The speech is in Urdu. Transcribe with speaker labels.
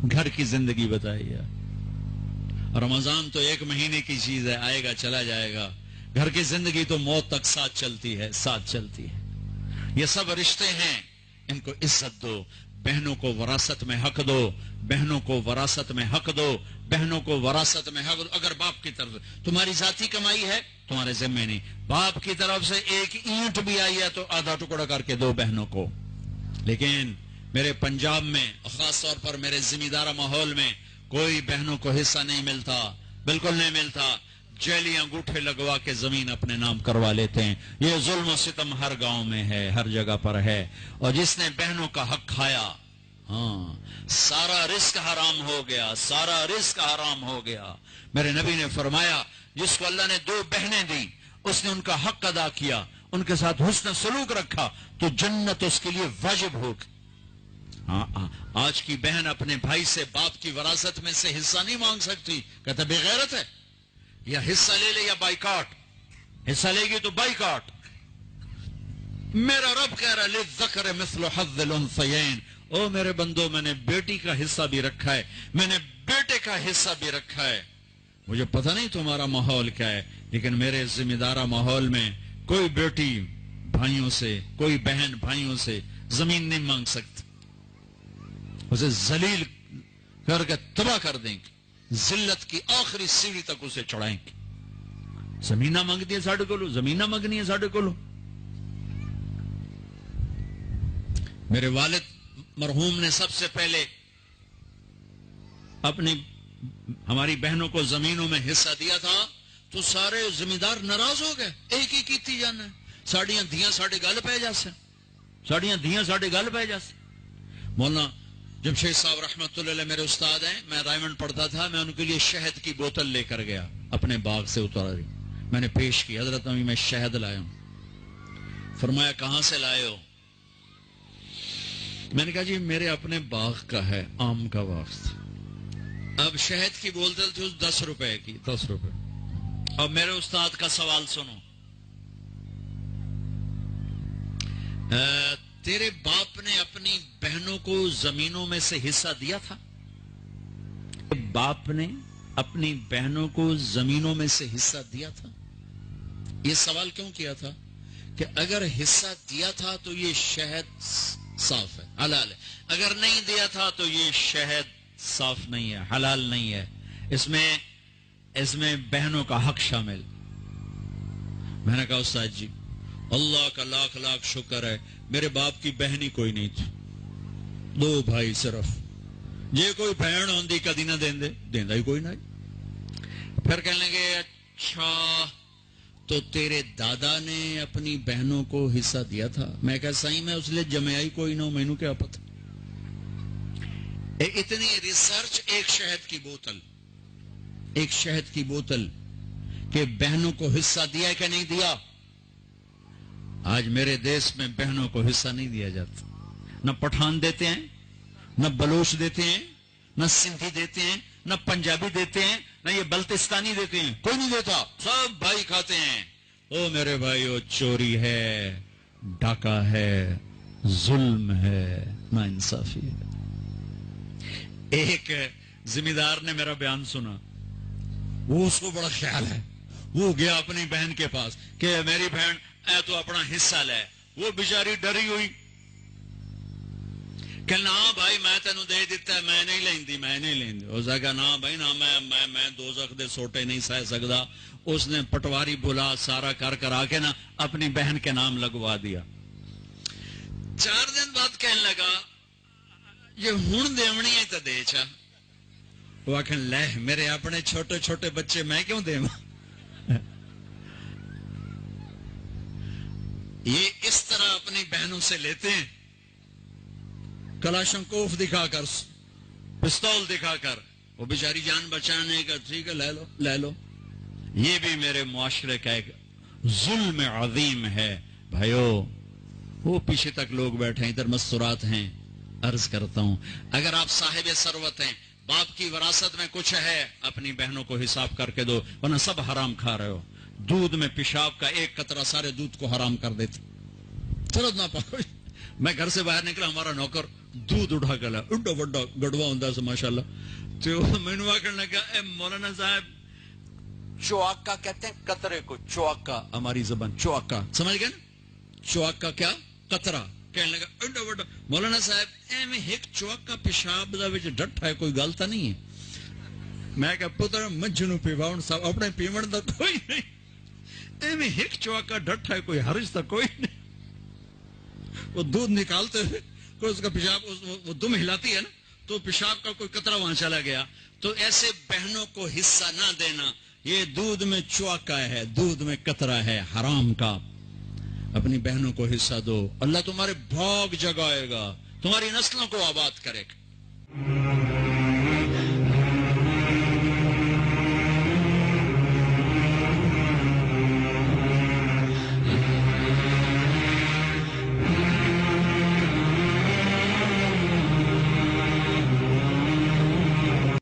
Speaker 1: گھر کی زندگی بتائیے. رمضان تو 1 مہینے کی چیز ہے، آئے گا چلا جائے گا. گھر کی زندگی تو موت تک ساتھ چلتی ہے، ساتھ چلتی ہے. یہ سب رشتے ہیں، ان کو عزت دو. بہنوں کو وراثت میں حق دو، بہنوں کو وراثت میں حق دو، بہنوں کو وراثت میں حق دو. اگر باپ کی طرف تمہاری ذاتی کمائی ہے تمہارے ذمہ نہیں، باپ کی طرف سے 1 اینٹ بھی آئی ہے تو آدھا ٹکڑا کر کے دو بہنوں کو. لیکن میرے پنجاب میں خاص طور پر میرے ذمہ دارہ ماحول میں کوئی بہنوں کو حصہ نہیں ملتا، بالکل نہیں ملتا. جیلی انگوٹھے لگوا کے زمین اپنے نام کروا لیتے ہیں. یہ ظلم و ستم ہر گاؤں میں ہے، ہر جگہ پر ہے. اور جس نے بہنوں کا حق کھایا، ہاں، سارا رزق حرام ہو گیا، سارا رزق حرام ہو گیا. میرے نبی نے فرمایا جس کو اللہ نے 2 بہنیں دی، اس نے ان کا حق ادا کیا، ان کے ساتھ حسن سلوک رکھا تو جنت اس کے لیے واجب ہوگی. آج کی بہن اپنے بھائی سے باپ کی وراثت میں سے حصہ نہیں مانگ سکتی، کہتا بے غیرت ہے، یا حصہ لے لے یا بائیکاٹ. حصہ لے گی تو بائیکاٹ. میرا رب کہہ رہا ہے للذکر مثل حظ الانثیین. او میرے بندو، میں نے بیٹی کا حصہ بھی رکھا ہے، میں نے بیٹے کا حصہ بھی رکھا ہے. مجھے پتہ نہیں تمہارا ماحول کیا ہے، لیکن میرے ذمہ دارہ ماحول میں کوئی بیٹی بھائیوں سے، کوئی بہن بھائیوں سے زمین نہیں مانگ سکتی. اسے ذلیل کر کے تباہ کر دیں گے، ذلت کی آخری سیڑھی تک اسے چڑھائیں گے. زمینہ مانگتی ہے ساڑھے کو لو، زمینہ مانگنی ہے ساڑھے کو لو. میرے والد مرحوم نے سب سے پہلے اپنی ہماری بہنوں کو زمینوں میں حصہ دیا تھا تو سارے ذمہ دار ناراض ہو گئے. ایک ہی کیتی جانا ہے، ساڑیاں دھیاں ساڑھے گل پہ جاسے، ساڑیاں دھیاں ساڑھے گل پہ جاسے. مولانا جمشید صاحب رحمت اللہ علیہ میرے استاد ہیں، میں رائمنڈ پڑھتا تھا، میں ان کے لیے شہد کی بوتل لے کر گیا، اپنے باغ سے اتاری، میں نے پیش کی، حضرت امی میں شہد لایا ہوں. فرمایا کہاں سے لائے ہو؟ میں نے کہا جی میرے اپنے باغ کا ہے، آم کا باغ تھا. اب شہد کی بوتل تھی 10 روپے کی، 10 روپے. اب میرے استاد کا سوال سنو، تیرے باپ نے اپنی بہنوں کو زمینوں میں سے حصہ دیا تھا؟ باپ نے اپنی بہنوں کو زمینوں میں سے حصہ دیا تھا؟ یہ سوال کیوں کیا تھا کہ اگر حصہ دیا تھا تو یہ شہد صاف ہے، حلال ہے، اگر نہیں دیا تھا تو یہ شہد صاف نہیں ہے، حلال نہیں ہے، اس میں بہنوں کا حق شامل. میں نے کہا استاد جی اللہ کا لاکھ لاکھ شکر ہے میرے باپ کی بہن ہی کوئی نہیں تھی، 2 بھائی صرف. یہ کوئی بہن ہوندی کدی نہ دیندہ ہی کوئی نہیں. پھر کہنے لگے اچھا تو تیرے دادا نے اپنی بہنوں کو حصہ دیا تھا؟ میں کہا صحیح میں اس لیے جمعہ ہی کوئی نہ ہو، مینوں کیا پتہ. اتنی ریسرچ ایک شہد کی بوتل، ایک شہد کی بوتل کہ بہنوں کو حصہ دیا کہ نہیں دیا. آج میرے دیش میں بہنوں کو حصہ نہیں دیا جاتا. نہ پٹھان دیتے ہیں، نہ بلوچ دیتے ہیں، نہ سندھی دیتے ہیں، نہ پنجابی دیتے ہیں، نہ یہ بلتستانی دیتے ہیں، کوئی نہیں دیتا. سب بھائی کھاتے ہیں. او میرے بھائیو، چوری ہے، ڈاکہ ہے، ظلم ہے، ناانصافی ہے. ایک ذمہ دار نے میرا بیان سنا، وہ اس کو بڑا خیال ہے، وہ گیا اپنی بہن کے پاس کہ میری بہن اے تو اپنا حصہ لے. وہ بیچاری ڈری ہوئی، کہنا ہاں بھائی میں تینوں دے دیتا ہے، میں نہیں لیندی، میں نہیں لیندی. اس نے کہا نہ بھائی نہ، میں دوزخ دے سوٹے نہیں سہ سکتا. اس نے پٹواری بلا سارا کر آ کے نا اپنی بہن کے نام لگوا دیا. 4 دن بعد کہنے لگا یہ ہون دیونی ہے تو دے چا. وہ آخر لے میرے اپنے چھوٹے چھوٹے بچے میں کیوں دے. یہ اس طرح اپنی بہنوں سے لیتے ہیں، کلاشنکوف دکھا کر، پستول دکھا کر. وہ بیچاری جان بچانے کا ٹھیک ہے لے لو. یہ بھی میرے معاشرے کا ایک ظلم عظیم ہے. بھائیو وہ پیچھے تک لوگ بیٹھے ہیں، ادھر مستورات ہیں. عرض کرتا ہوں اگر آپ صاحب ثروت ہیں، باپ کی وراثت میں کچھ ہے، اپنی بہنوں کو حساب کر کے دو، ورنہ سب حرام کھا رہے ہو. دودھ میں پیشاب کا 1 قطرہ سارے دودھ کو حرام کر دیتے. چلو نہ پاؤ. میں گھر سے باہر نکلا، ہمارا نوکر دودھ اٹھا کے لایا, ایڈا وڈا گڑوا ہوندا سی ماشاءاللہ. تو مینوں آکھن لگا اے مولانا صاحب چواکا کہتے ہیں قطرے کو, چواکا ہماری زبان چواکا سمجھ گئے نا, چواکا کیا قطرہ. کہنے لگا ایڈا وڈا. مولانا صاحب ایویں ایک چواکا پیشاب دا وچ ڈٹھا ہے, کوئی گل تا نہیں ہے. میں کہ پتر منجنو پیواؤن صاحب اپنے پیمن دا کوئی نہیں, ایویں ایک چواکا ڈٹھا ہے, کوئی حرج تا کوئی نہیں. وہ دودھ نکالتے ہوئے کوئی اس کا پیشاب وہ دم ہلاتی ہے نا, تو پیشاب کا کوئی قطرہ وہاں چلا گیا. تو ایسے بہنوں کو حصہ نہ دینا, یہ دودھ میں چواکا ہے, دودھ میں قطرہ ہے حرام کا. اپنی بہنوں کو حصہ دو, اللہ تمہارے بھاگ جگائے گا, تمہاری نسلوں کو آباد کرے گا.